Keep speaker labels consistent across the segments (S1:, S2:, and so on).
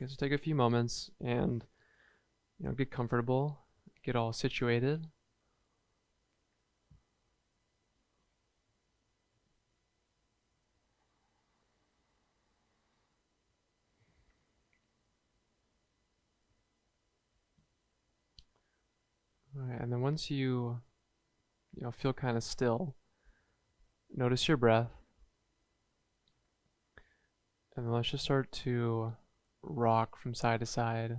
S1: Okay, so take a few moments and get comfortable, get all situated. All right, and then once you feel kind of still, notice your breath, and then let's just start to rock from side to side.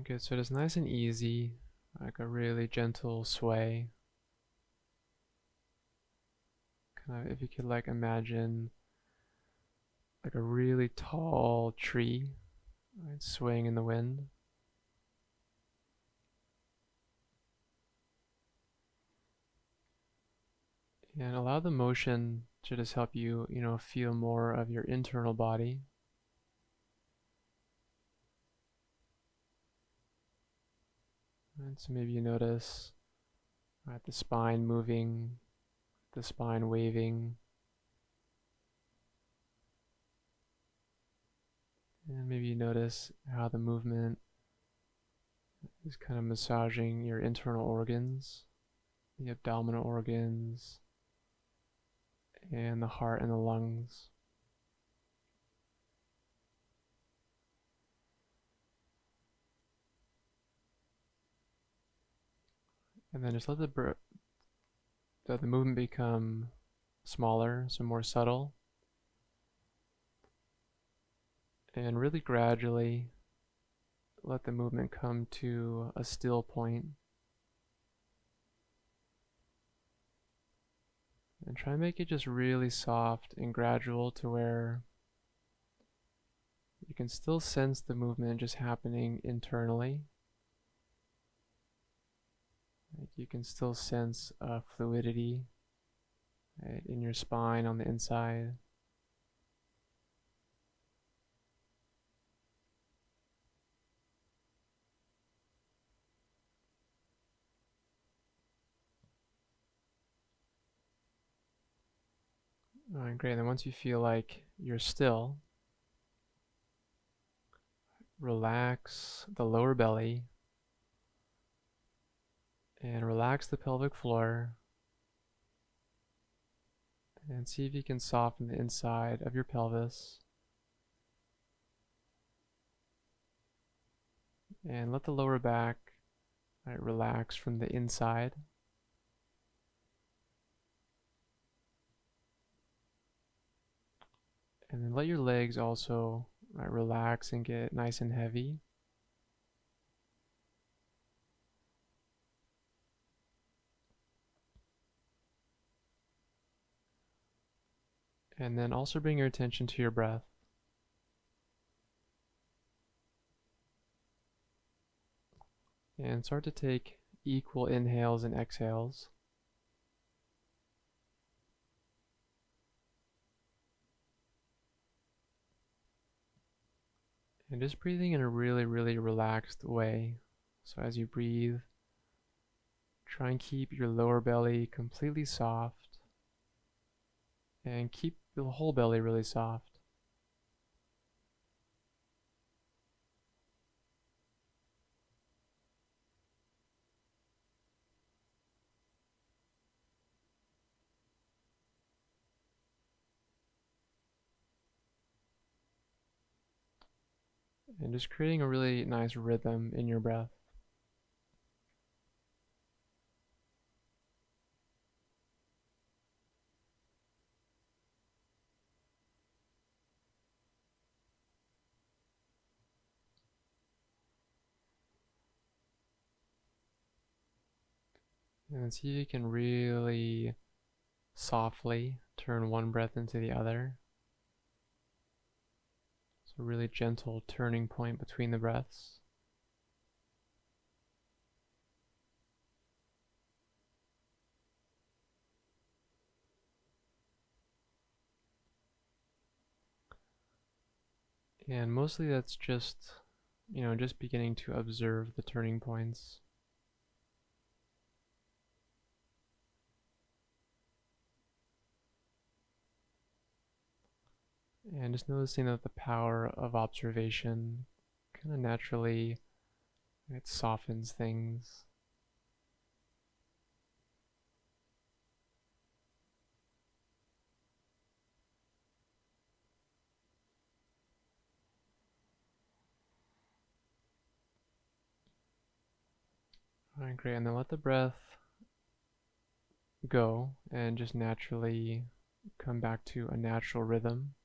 S1: Good, so it's nice and easy, like a really gentle sway. Kind of, if you could like imagine like a really tall tree, right, swaying in the wind. And allow the motion to just help you, feel more of your internal body. And so maybe you notice the spine moving, the spine waving. And maybe you notice how the movement is kind of massaging your internal organs, the abdominal organs, and the heart and the lungs. And then just let the movement become smaller, so more subtle. And really gradually let the movement come to a still point. And try and make it just really soft and gradual to where you can still sense the movement just happening internally. You can still sense fluidity, right, in your spine on the inside. Alright, great. Then once you feel like you're still, relax the lower belly and relax the pelvic floor, and see if you can soften the inside of your pelvis. And let the lower back relax from the inside. And then let your legs also relax and get nice and heavy. And then also bring your attention to your breath. And start to take equal inhales and exhales. And just breathing in a really, really relaxed way. So as you breathe, try and keep your lower belly completely soft. And keep the whole belly really soft. And just creating a really nice rhythm in your breath. And see if you can really softly turn one breath into the other. So a really gentle turning point between the breaths. And mostly that's just, just beginning to observe the turning points. And just noticing that the power of observation kind of naturally it softens things. Alright, great. And then let the breath go and just naturally come back to a natural rhythm.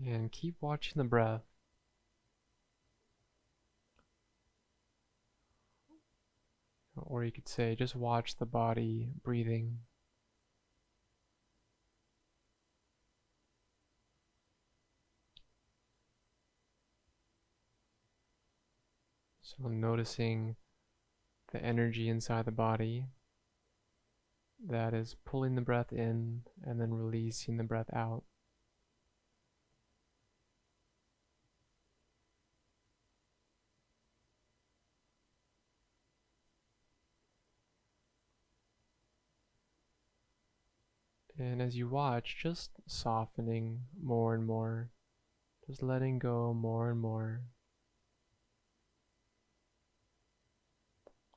S1: And keep watching the breath. Or you could say, just watch the body breathing. So noticing the energy inside the body that is pulling the breath in and then releasing the breath out. And as you watch, just softening more and more, just letting go more and more.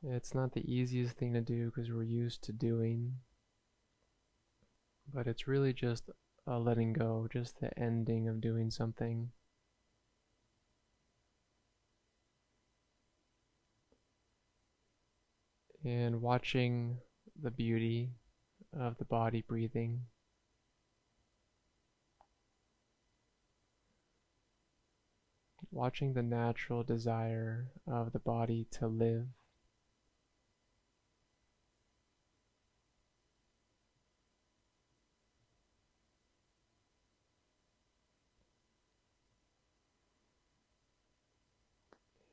S1: It's not the easiest thing to do because we're used to doing, but it's really just a letting go, just the ending of doing something. And watching the beauty of the body breathing. Watching the natural desire of the body to live.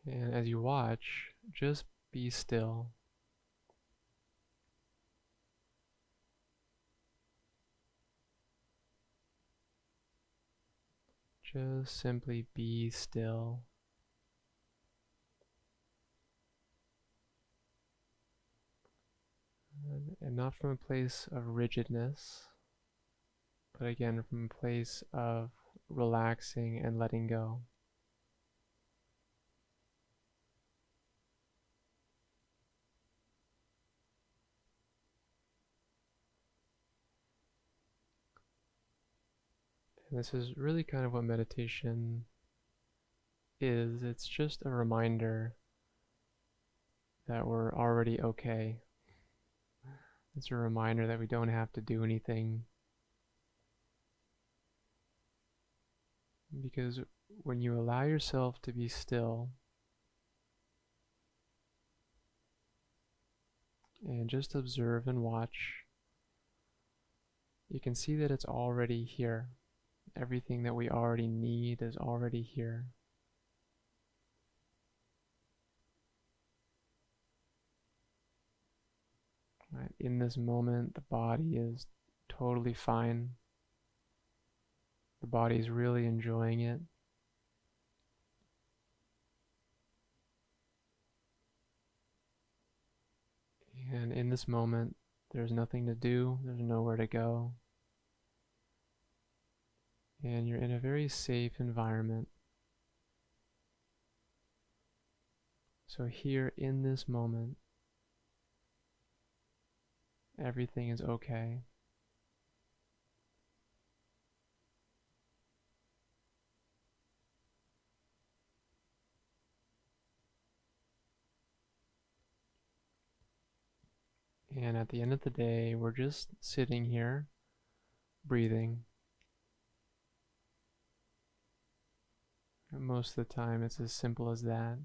S1: And as you watch, just be still. Just simply be still. And not from a place of rigidness, but again from a place of relaxing and letting go. And this is really kind of what meditation is. It's just a reminder that we're already okay. It's a reminder that we don't have to do anything. Because when you allow yourself to be still and just observe and watch, you can see that it's already here. Everything that we already need is already here. Right? In this moment, the body is totally fine. The body is really enjoying it. And in this moment, there's nothing to do, there's nowhere to go. And you're in a very safe environment. So here in this moment, everything is okay. And at the end of the day, we're just sitting here, breathing. And most of the time, it's as simple as that.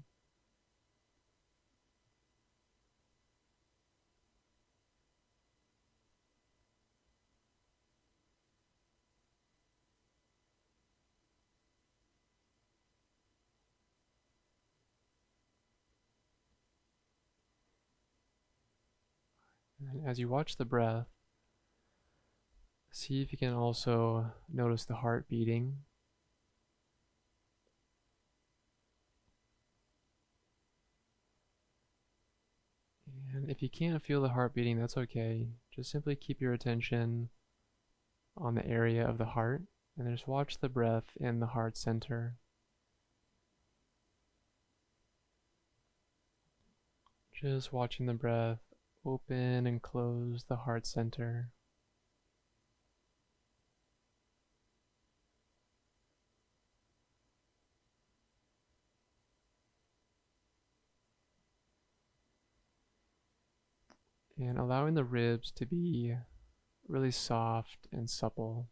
S1: And as you watch the breath, See if you can also notice the heart beating. And if you can't feel the heart beating, that's okay. Just simply keep your attention on the area of the heart and just watch the breath in the heart center. Just watching the breath open and close the heart center. And allowing the ribs to be really soft and supple.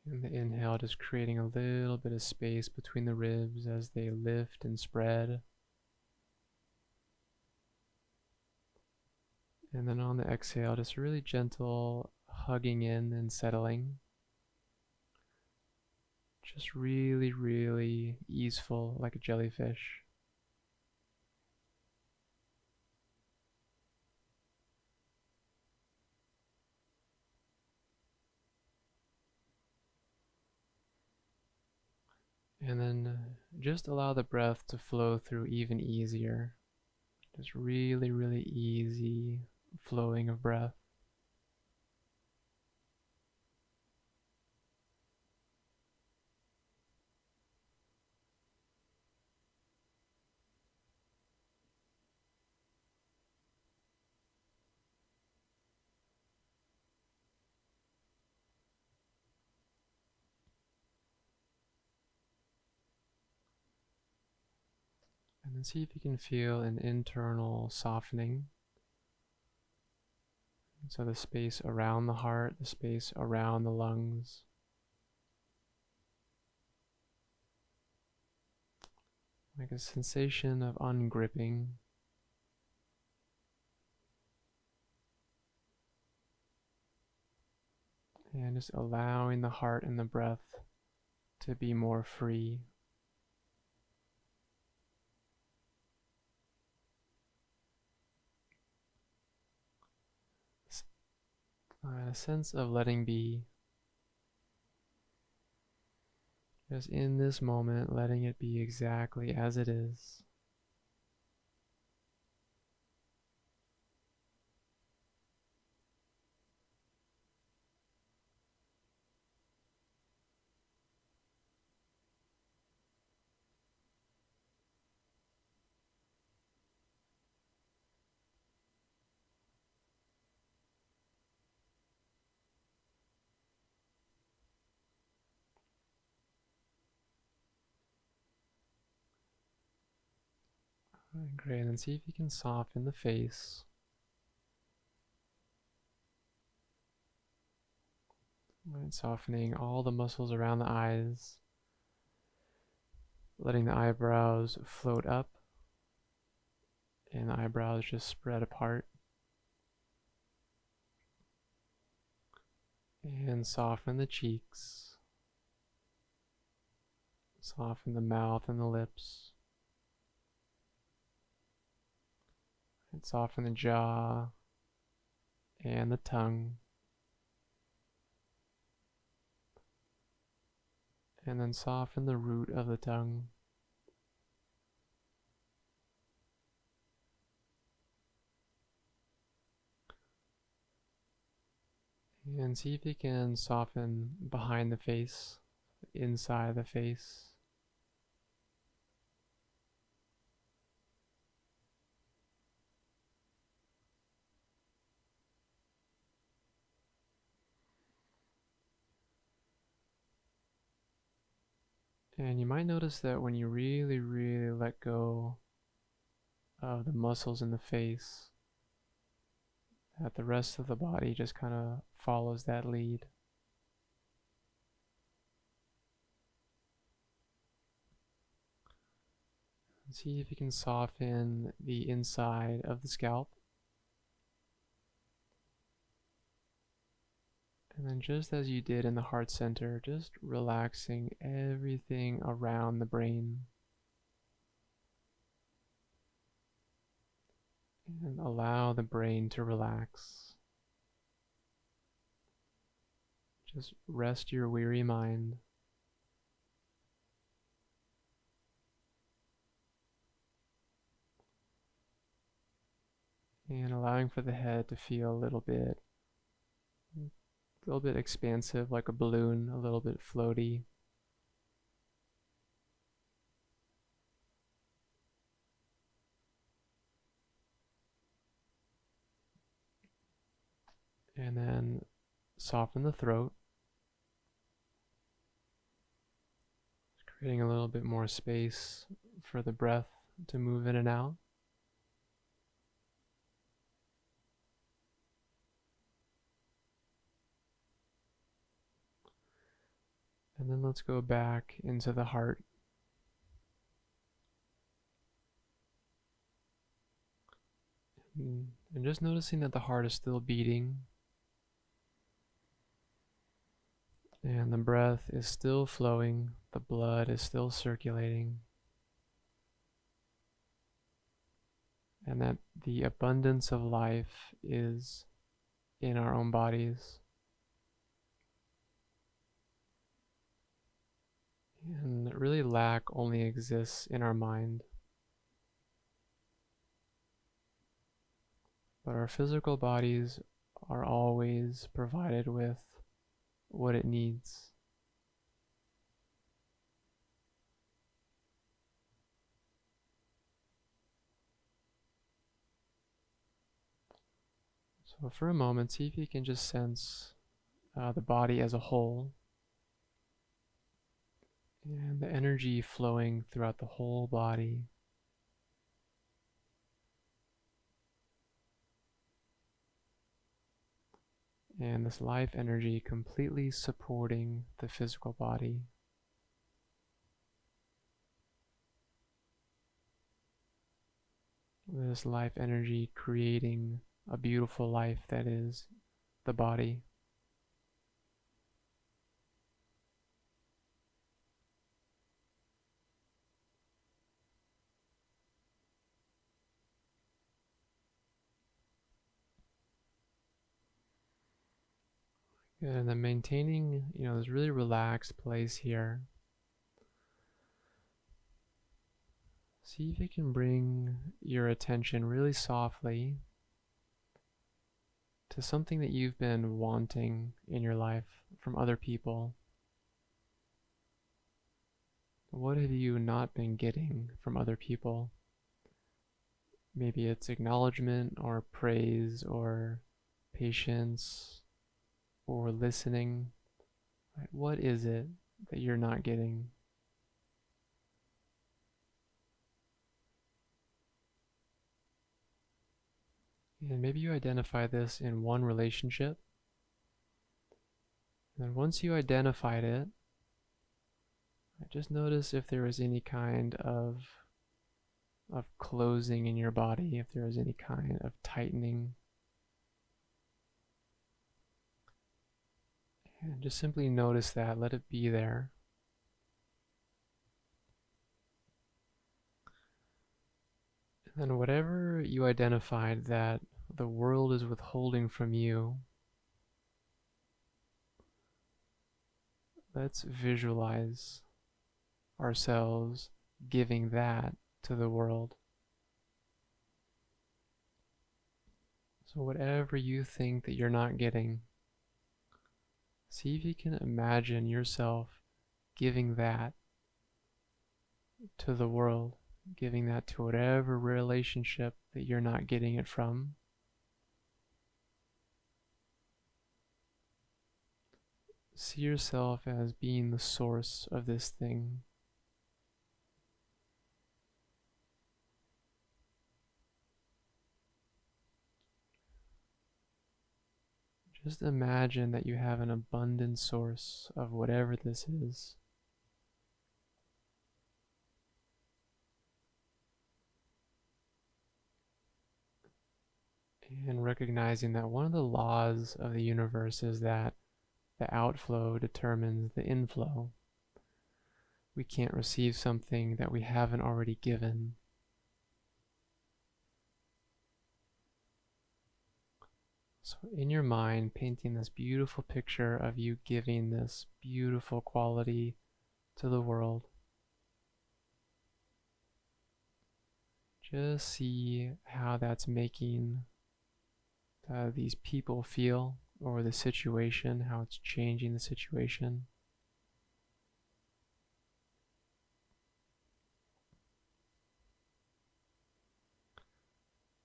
S1: And the inhale, just creating a little bit of space between the ribs as they lift and spread. And then on the exhale, just really gentle hugging in and settling. Just really, really easeful, like a jellyfish. And then just allow the breath to flow through even easier. Just really, really easy flowing of breath. And then see if you can feel an internal softening. So the space around the heart, the space around the lungs. Like a sensation of ungripping. And just allowing the heart and the breath to be more free. A sense of letting be. Just in this moment, letting it be exactly as it is. Great, and then see if you can soften the face. Right, softening all the muscles around the eyes. Letting the eyebrows float up. And the eyebrows just spread apart. And soften the cheeks. Soften the mouth and the lips. And soften the jaw and the tongue. And then soften the root of the tongue. And see if you can soften behind the face, inside the face. And you might notice that when you really, really let go of the muscles in the face, that the rest of the body just kind of follows that lead. And see if you can soften the inside of the scalp. And then just as you did in the heart center, just relaxing everything around the brain. and allow the brain to relax. Just rest your weary mind. And allowing for the head to feel a little bit expansive, like a balloon, a little bit floaty. And then soften the throat, creating a little bit more space for the breath to move in and out. And then let's go back into the heart. And just noticing that the heart is still beating. And the breath is still flowing, the blood is still circulating. And that the abundance of life is in our own bodies. And really, lack only exists in our mind. But our physical bodies are always provided with what it needs. So for a moment, see if you can just sense the body as a whole, and the energy flowing throughout the whole body. And this life energy completely supporting the physical body. This life energy creating a beautiful life that is the body. And then maintaining, this really relaxed place here. See if you can bring your attention really softly to something that you've been wanting in your life from other people. What have you not been getting from other people? Maybe it's acknowledgement or praise or patience or listening. Right? What is it that you're not getting? And maybe you identify this in one relationship. And then once you identified it, just notice if there was any kind of closing in your body, if there was any kind of tightening. And just simply notice that, let it be there. And then whatever you identified that the world is withholding from you, let's visualize ourselves giving that to the world. So whatever you think that you're not getting, see if you can imagine yourself giving that to the world, giving that to whatever relationship that you're not getting it from. See yourself as being the source of this thing. Just imagine that you have an abundant source of whatever this is. And recognizing that one of the laws of the universe is that the outflow determines the inflow. We can't receive something that we haven't already given. So in your mind, painting this beautiful picture of you giving this beautiful quality to the world. Just see how that's making these people feel, or the situation, how it's changing the situation.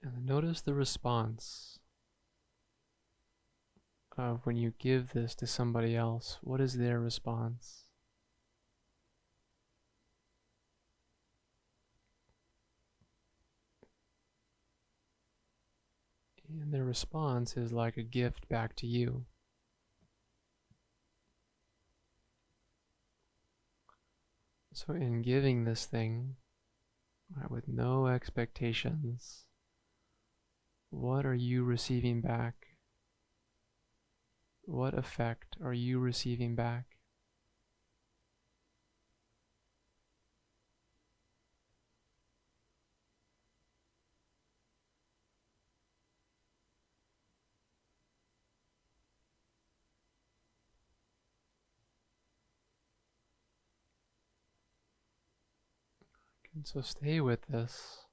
S1: And then notice the response of when you give this to somebody else. What is their response? And their response is like a gift back to you. So in giving this thing, with no expectations, what are you receiving back? What effect are you receiving back? And so stay with this.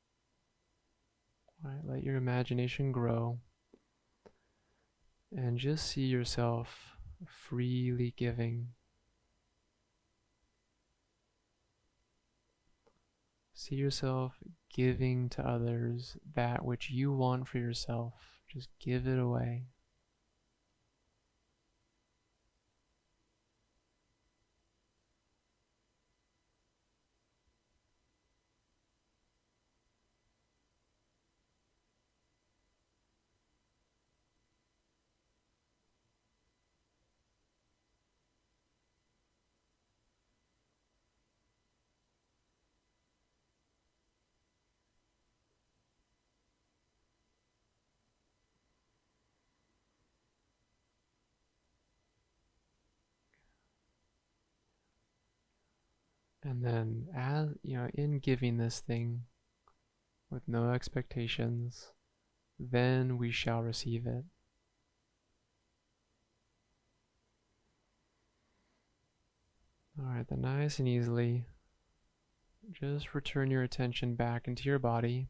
S1: Right, let your imagination grow. And just see yourself freely giving. See yourself giving to others that which you want for yourself. Just give it away. And then, as in giving this thing with no expectations, then we shall receive it. Alright, then nice and easily, just return your attention back into your body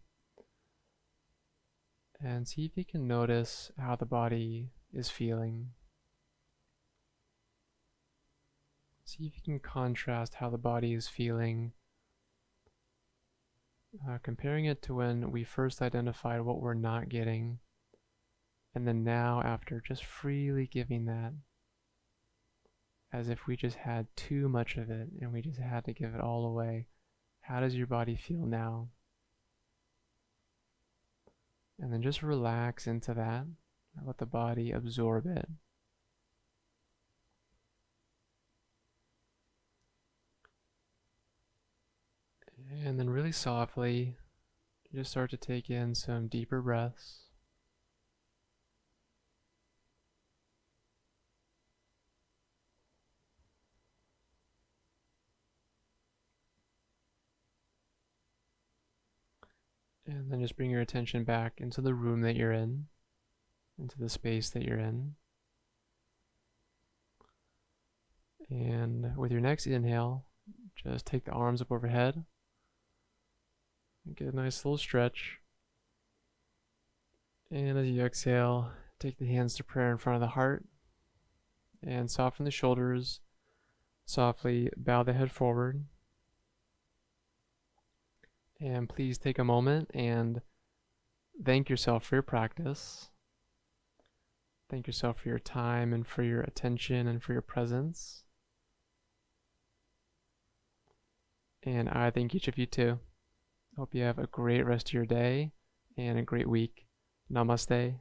S1: and see if you can notice how the body is feeling. See if you can contrast how the body is feeling, comparing it to when we first identified what we're not getting, and then now after just freely giving that, as if we just had too much of it and we just had to give it all away. How does your body feel now? And then just relax into that. Let the body absorb it. And then really softly, just start to take in some deeper breaths. And then just bring your attention back into the room that you're in, into the space that you're in. And with your next inhale, just take the arms up overhead. And get a nice little stretch. And as you exhale, take the hands to prayer in front of the heart. And soften the shoulders. Softly bow the head forward. And please take a moment and thank yourself for your practice. Thank yourself for your time and for your attention and for your presence. And I thank each of you too. Hope you have a great rest of your day and a great week. Namaste.